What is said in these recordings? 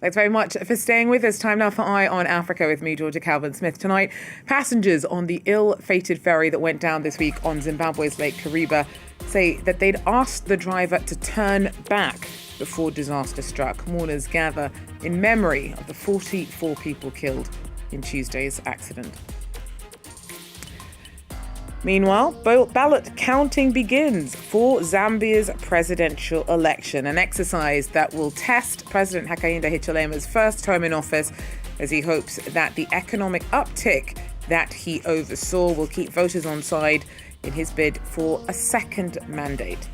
Thanks very much for staying with us. Time now for Eye on Africa with me, Georgia Calvin-Smith. Tonight, passengers on the ill-fated ferry that went down this week on Zimbabwe's Lake Kariba say that they'd asked the driver to turn back before disaster struck. Mourners gather in memory of the 44 people killed in Tuesday's accident. Meanwhile, ballot counting begins for Zambia's presidential election, an exercise that will test President Hakainde Hichilema's first term in office, as he hopes that the economic uptick that he oversaw will keep voters on side in his bid for a second mandate.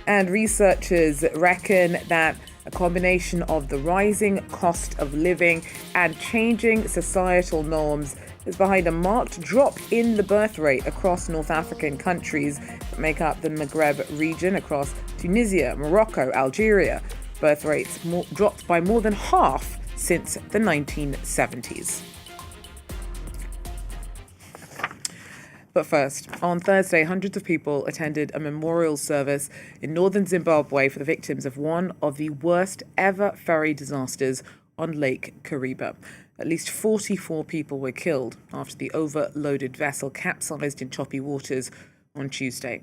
And researchers reckon that a combination of the rising cost of living and changing societal norms is behind a marked drop in the birth rate across North African countries that make up the Maghreb region. Across Tunisia, Morocco, Algeria, birth rates dropped by more than half since the 1970s. But first, on Thursday, hundreds of people attended a memorial service in northern Zimbabwe for the victims of one of the worst ever ferry disasters on Lake Kariba. At least 44 people were killed after the overloaded vessel capsized in choppy waters on Tuesday.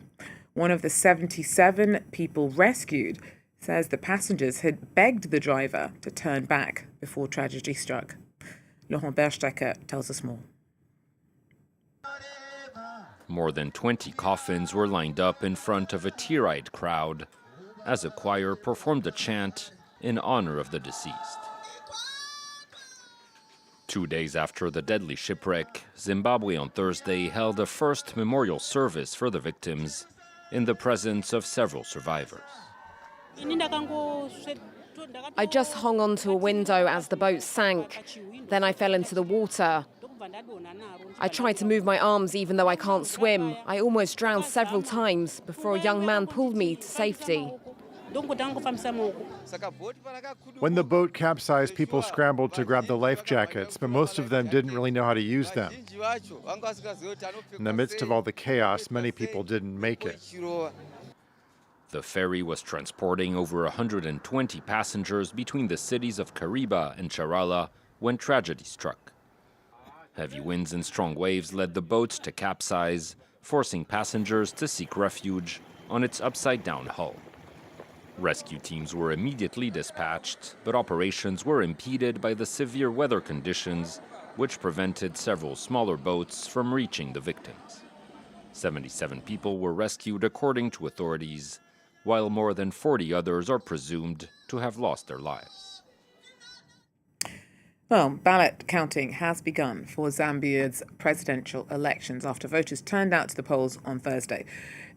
One of the 77 people rescued says the passengers had begged the driver to turn back before tragedy struck. Laurent Berstecker tells us more. More than 20 coffins were lined up in front of a tear-eyed crowd as a choir performed a chant in honor of the deceased. 2 days after the deadly shipwreck, Zimbabwe on Thursday held a first memorial service for the victims in the presence of several survivors. I just hung onto a window as the boat sank. Then I fell into the water. I tried to move my arms even though I can't swim. I almost drowned several times before a young man pulled me to safety. When the boat capsized, people scrambled to grab the life jackets, but most of them didn't really know how to use them. In the midst of all the chaos, many people didn't make it. The ferry was transporting over 120 passengers between the cities of Kariba and Charala when tragedy struck. Heavy winds and strong waves led the boat to capsize, forcing passengers to seek refuge on its upside-down hull. Rescue teams were immediately dispatched, but operations were impeded by the severe weather conditions, which prevented several smaller boats from reaching the victims. 77 people were rescued according to authorities, while more than 40 others are presumed to have lost their lives. Well, ballot counting has begun for Zambia's presidential elections after voters turned out to the polls on Thursday.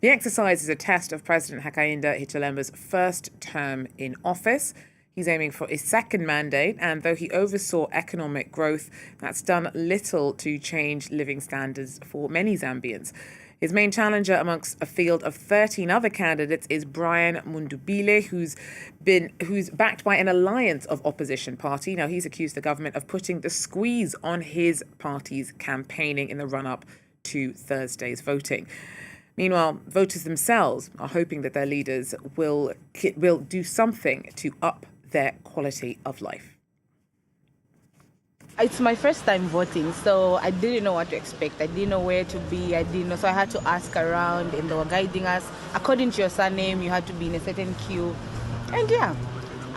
The exercise is a test of President Hakainde Hichilema's first term in office. He's aiming for his second mandate, and though he oversaw economic growth, that's done little to change living standards for many Zambians. His main challenger amongst a field of 13 other candidates is Brian Mundubile, who's backed by an alliance of opposition party. Now, he's accused the government of putting the squeeze on his party's campaigning in the run-up to Thursday's voting. Meanwhile, voters themselves are hoping that their leaders will do something to up their quality of life. It's my first time voting, so I didn't know what to expect. I didn't know where to be. So I had to ask around, and they were guiding us. According to your surname, you had to be in a certain queue. And yeah,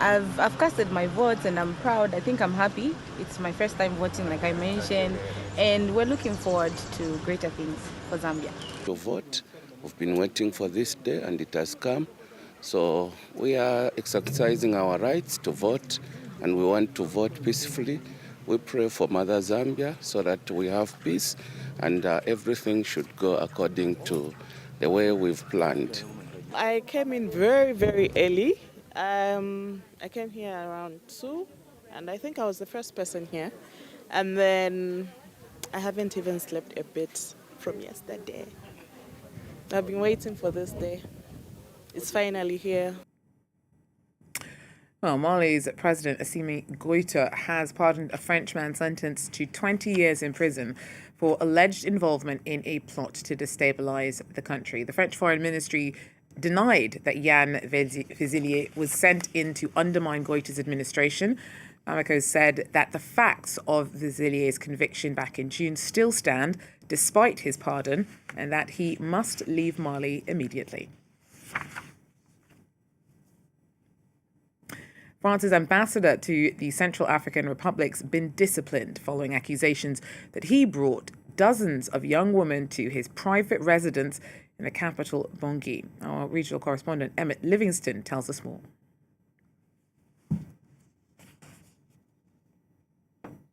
I've casted my votes, and I'm proud. I think I'm happy. It's my first time voting, like I mentioned, and we're looking forward to greater things for Zambia. To vote, we've been waiting for this day, and it has come. So we are exercising our rights to vote, and we want to vote peacefully. We pray for Mother Zambia so that we have peace, and everything should go according to the way we've planned. I came in very, very early. I came here around 2, and I think I was the first person here. And then I haven't even slept a bit from yesterday. I've been waiting for this day. It's finally here. Well, Mali's President Assimi Goïta has pardoned a French man sentenced to 20 years in prison for alleged involvement in a plot to destabilize the country. The French Foreign Ministry denied that Jan Vezilier was sent in to undermine Goita's administration. Bamako said that the facts of Vezilier's conviction back in June still stand, despite his pardon, and that he must leave Mali immediately. France's ambassador to the Central African Republic's been disciplined following accusations that he brought dozens of young women to his private residence in the capital, Bongi. Our regional correspondent Emmett Livingston tells us more.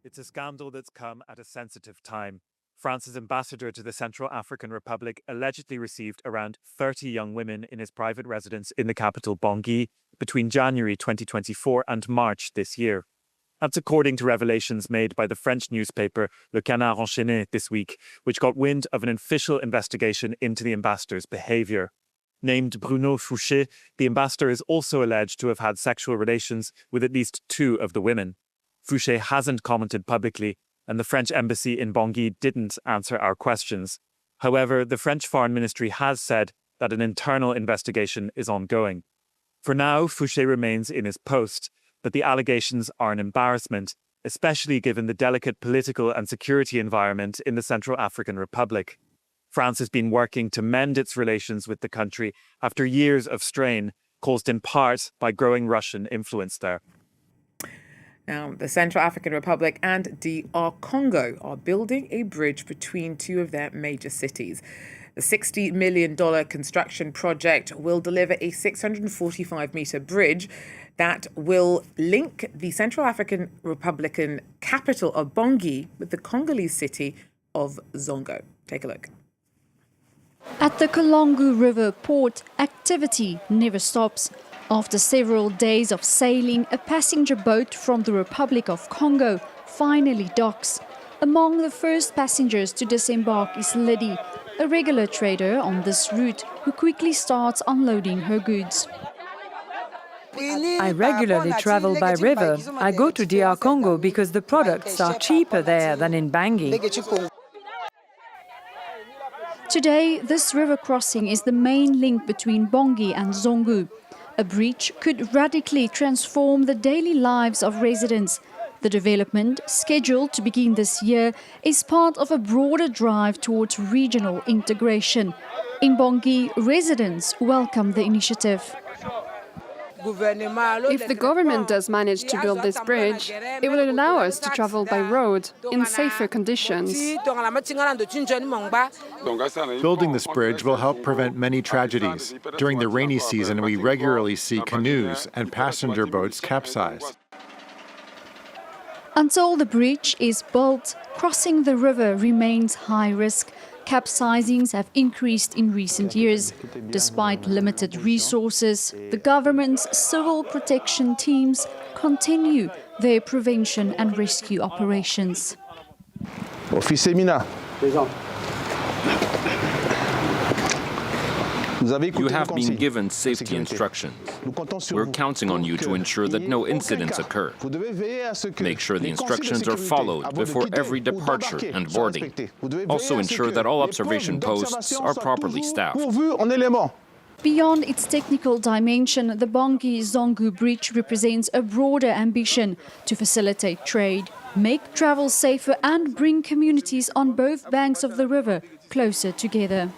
It's a scandal that's come at a sensitive time. France's ambassador to the Central African Republic allegedly received around 30 young women in his private residence in the capital, Bongi, between January 2024 and March this year. That's according to revelations made by the French newspaper Le Canard Enchaîné this week, which got wind of an official investigation into the ambassador's behaviour. Named Bruno Fouché, the ambassador is also alleged to have had sexual relations with at least 2 of the women. Fouché hasn't commented publicly, and the French embassy in Bongi didn't answer our questions. However, the French Foreign Ministry has said that an internal investigation is ongoing. For now, Fouché remains in his post, but the allegations are an embarrassment, especially given the delicate political and security environment in the Central African Republic. France has been working to mend its relations with the country after years of strain, caused in part by growing Russian influence there. Now, the Central African Republic and DR Congo are building a bridge between 2 of their major cities. The $60 million construction project will deliver a 645-metre bridge that will link the Central African Republican capital of Bongi with the Congolese city of Zongo. Take a look. At the Kalongu River port, activity never stops. After several days of sailing, a passenger boat from the Republic of Congo finally docks. Among the first passengers to disembark is Liddy, a regular trader on this route who quickly starts unloading her goods. I regularly travel by river. I go to DR Congo because the products are cheaper there than in Bangui. Today, this river crossing is the main link between Bongi and Zongo. A bridge could radically transform the daily lives of residents. The development, scheduled to begin this year, is part of a broader drive towards regional integration. In Bongi, residents welcome the initiative. If the government does manage to build this bridge, it will allow us to travel by road in safer conditions. Building this bridge will help prevent many tragedies. During the rainy season, we regularly see canoes and passenger boats capsize. Until the bridge is built, crossing the river remains high risk. Capsizings have increased in recent years. Despite limited resources, the government's civil protection teams continue their prevention and rescue operations. Officer Mina. You have been given safety instructions. We're counting on you to ensure that no incidents occur. Make sure the instructions are followed before every departure and boarding. Also ensure that all observation posts are properly staffed. Beyond its technical dimension, the Bongi-Zongo bridge represents a broader ambition to facilitate trade, make travel safer and bring communities on both banks of the river closer together.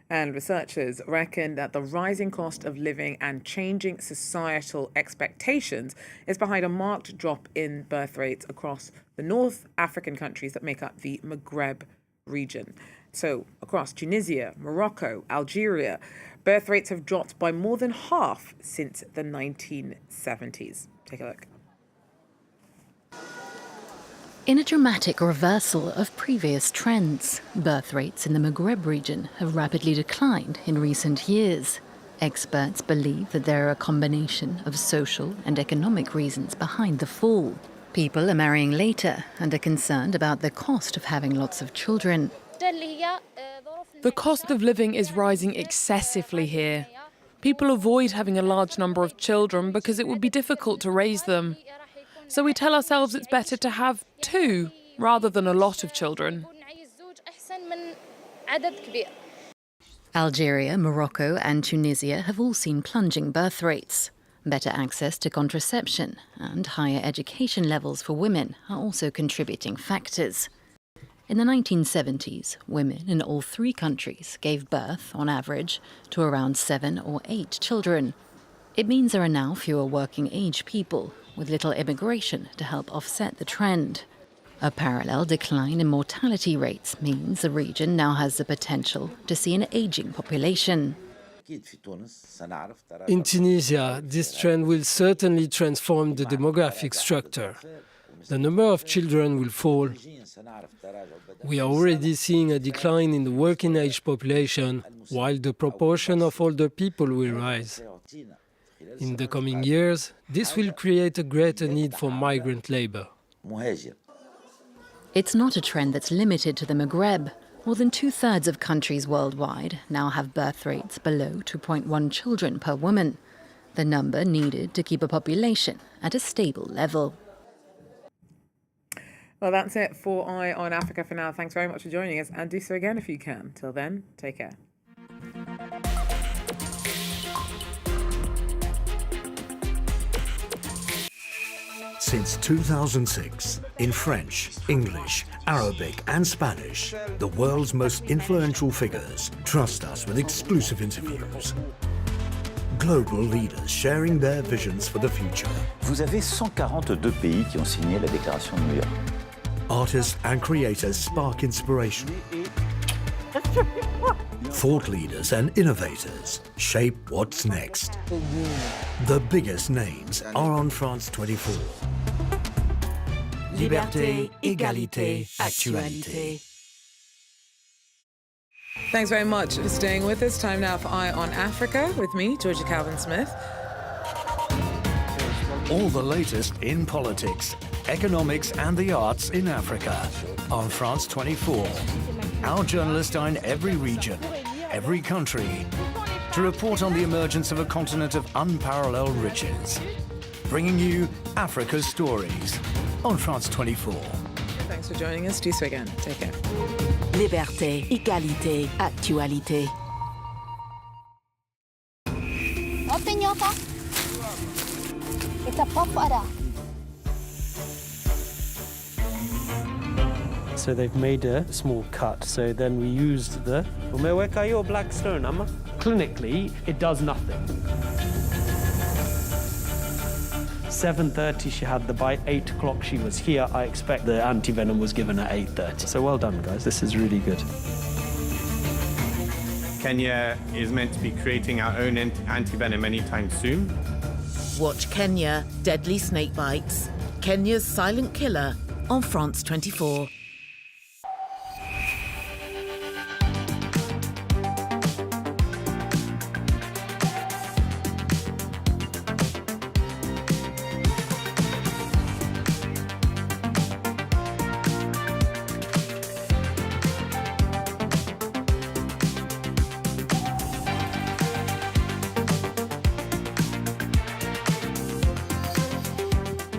And researchers reckon that the rising cost of living and changing societal expectations is behind a marked drop in birth rates across the North African countries that make up the Maghreb region. So across Tunisia, Morocco, Algeria, birth rates have dropped by more than half since the 1970s. Take a look. In a dramatic reversal of previous trends, birth rates in the Maghreb region have rapidly declined in recent years. Experts believe that there are a combination of social and economic reasons behind the fall. People are marrying later and are concerned about the cost of having lots of children. The cost of living is rising excessively here. People avoid having a large number of children because it would be difficult to raise them. So we tell ourselves it's better to have 2 rather than a lot of children. Algeria, Morocco and Tunisia have all seen plunging birth rates. Better access to contraception and higher education levels for women are also contributing factors. In the 1970s, women in all three countries gave birth, on average, to around 7 or 8 children. It means there are now fewer working-age people, with little immigration to help offset the trend. A parallel decline in mortality rates means the region now has the potential to see an aging population. In Tunisia, this trend will certainly transform the demographic structure. The number of children will fall. We are already seeing a decline in the working-age population, while the proportion of older people will rise. In the coming years, this will create a greater need for migrant labor. It's not a trend that's limited to the Maghreb. More than 2/3 of countries worldwide now have birth rates below 2.1 children per woman, the number needed to keep a population at a stable level. Well, that's it for Eye on Africa for now. Thanks very much for joining us, and do so again if you can. Till then, take care. Since 2006, in French, English, Arabic and Spanish, the world's most influential figures trust us with exclusive interviews. Global leaders sharing their visions for the future. Vous avez 142 pays qui ont signé la déclaration de New York. Artists and creators spark inspiration. Thought leaders and innovators shape what's next. The biggest names are on France 24. Liberté, égalité, actualité. Thanks very much for staying with us. Time now for Eye on Africa with me, Georgia Calvin-Smith. All the latest in politics, economics and the arts in Africa on France 24. Our journalists are in every region, every country, to report on the emergence of a continent of unparalleled riches, bringing you Africa's stories on France 24. Thanks for joining us. Do so again. Take care. Liberté, égalité, actualité. Open your mouth. It's a pop ada. So they've made a small cut. So then we used the black stone. Clinically, it does nothing. 7:30 she had the bite, 8 o'clock she was here. I expect the anti-venom was given at 8:30. So well done, guys. This is really good. Kenya is meant to be creating our own anti-venom anytime soon. Watch Kenya, Deadly Snakebites, Kenya's Silent Killer on France 24.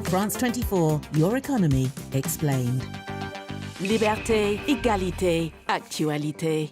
France 24, your economy explained. Liberté, égalité, actualité.